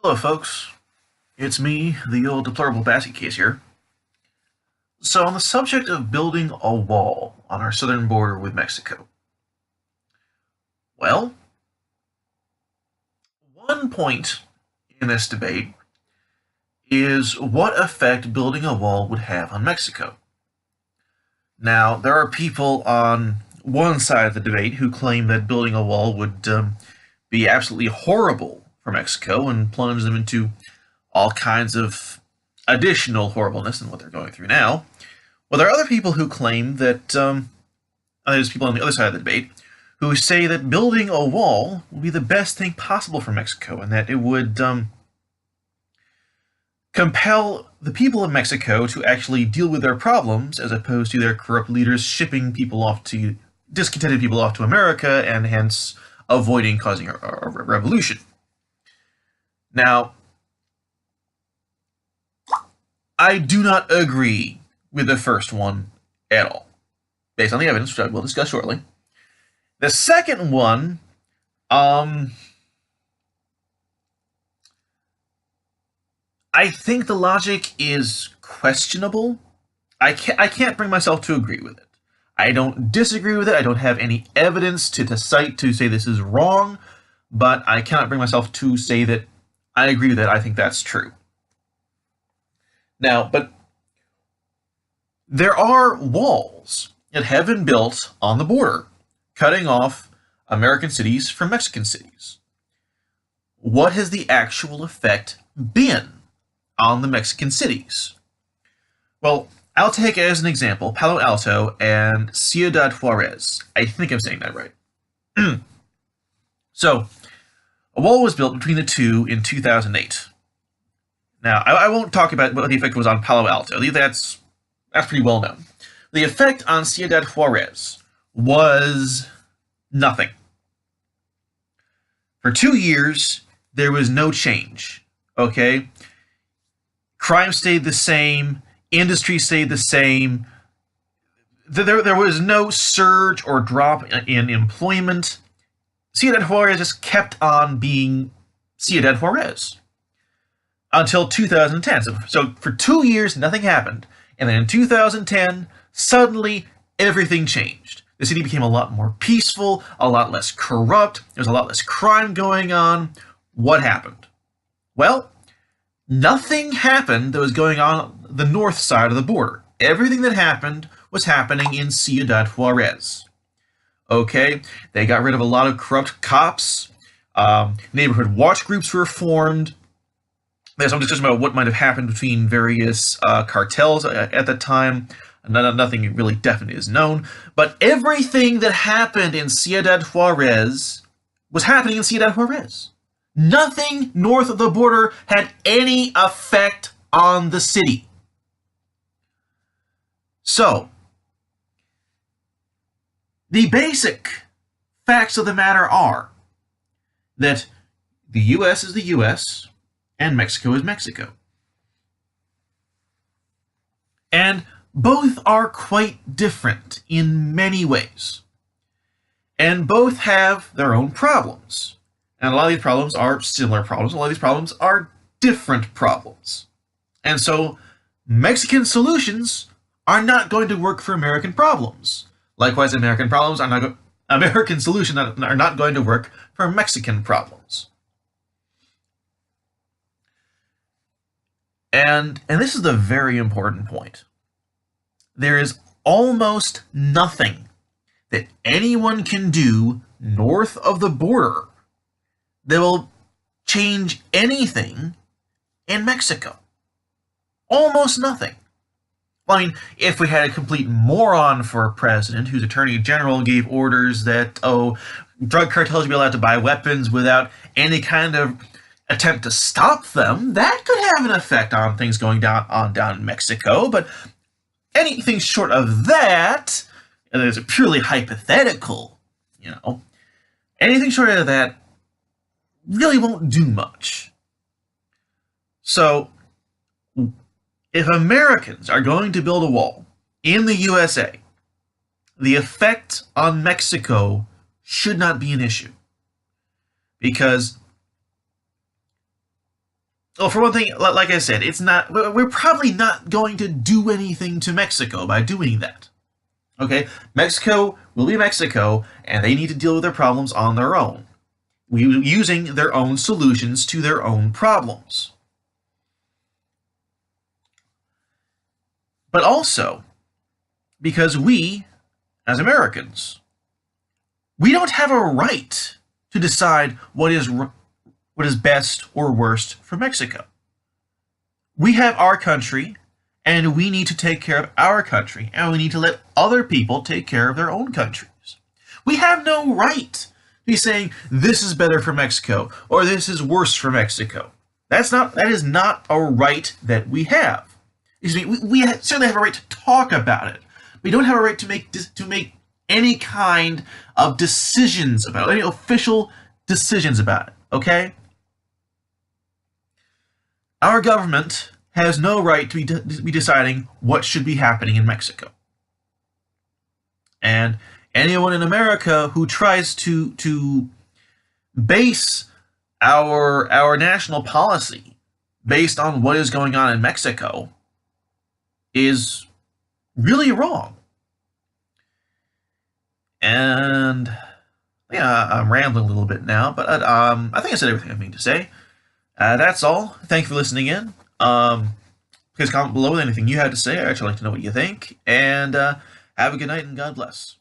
Hello, folks. It's me, the old deplorable basket case here. So, on the subject of building a wall on our southern border with Mexico, well, one point in this debate is what effect building a wall would have on Mexico. Now, there are people on one side of the debate who claim that building a wall would be absolutely horrible for Mexico and plunge them into all kinds of additional horribleness than what they're going through now. Well, there are other people who claim that, there's people on the other side of the debate, who say that building a wall will be the best thing possible for Mexico and that it would compel the people of Mexico to actually deal with their problems as opposed to their corrupt leaders shipping people off to, discontented people off to America and hence avoiding causing a revolution. Now, I do not agree with the first one at all, based on the evidence, which I will discuss shortly. The second one, I think the logic is questionable. I can't bring myself to agree with it. I don't disagree with it. I don't have any evidence to cite to say this is wrong, but I cannot bring myself to say that I agree with it. I think that's true. Now, but there are walls that have been built on the border, cutting off American cities from Mexican cities. What has the actual effect been on the Mexican cities? Well, I'll take as an example Palo Alto and Ciudad Juarez. I think I'm saying that right. So, a wall was built between the two in 2008. Now, I won't talk about what the effect was on Palo Alto. That's pretty well known. The effect on Ciudad Juarez was nothing. For 2 years, there was no change, okay? Crime stayed the same, industry stayed the same. There was no surge or drop in employment. Ciudad Juarez just kept on being Ciudad Juarez until 2010. So for 2 years, nothing happened. And then in 2010, suddenly everything changed. The city became a lot more peaceful, a lot less corrupt. There was a lot less crime going on. What happened? Well, nothing happened that was going on the north side of the border. Everything that happened was happening in Ciudad Juarez. Okay, they got rid of a lot of corrupt cops. Neighborhood watch groups were formed. There's some discussion about what might have happened between various cartels at the time. Nothing really definite is known. But everything that happened in Ciudad Juarez was happening in Ciudad Juarez. Nothing north of the border had any effect on the city. So, the basic facts of the matter are that the U.S. is the U.S., and Mexico is Mexico. And both are quite different in many ways. And both have their own problems. And a lot of these problems are similar problems. A lot of these problems are different problems. And so Mexican solutions are not going to work for American problems. Likewise, American solutions are not going to work for Mexican problems. And this is the very important point. There is almost nothing that anyone can do north of the border that will change anything in Mexico. Almost nothing. Well, I mean, if we had a complete moron for a president whose attorney general gave orders that, drug cartels would be allowed to buy weapons without any kind of attempt to stop them, that could have an effect on things going down in Mexico, but anything short of that, and it's purely hypothetical, anything short of that really won't do much. So, if Americans are going to build a wall in the USA, the effect on Mexico should not be an issue. Because Well, for one thing, like I said, it's not. We're probably not going to do anything to Mexico by doing that. Okay, Mexico will be Mexico, and they need to deal with their problems on their own, using their own solutions to their own problems. But also, because we, as Americans, we don't have a right to decide what is best or worst for Mexico. We have our country, and we need to take care of our country, and we need to let other people take care of their own countries. We have no right to be saying this is better for Mexico or this is worse for Mexico. That is not a right that we have. We certainly have a right to talk about it. We don't have a right to make any kind of decisions about it, any official decisions about it. Okay? Our government has no right to be deciding what should be happening in Mexico. And anyone in America who tries to base our national policy based on what is going on in Mexico is really wrong. And yeah, I'm rambling a little bit now, but I think I said everything I mean to say. That's all. Thank you for listening in. Please comment below with anything you had to say. I'd actually like to know what you think. And have a good night and God bless.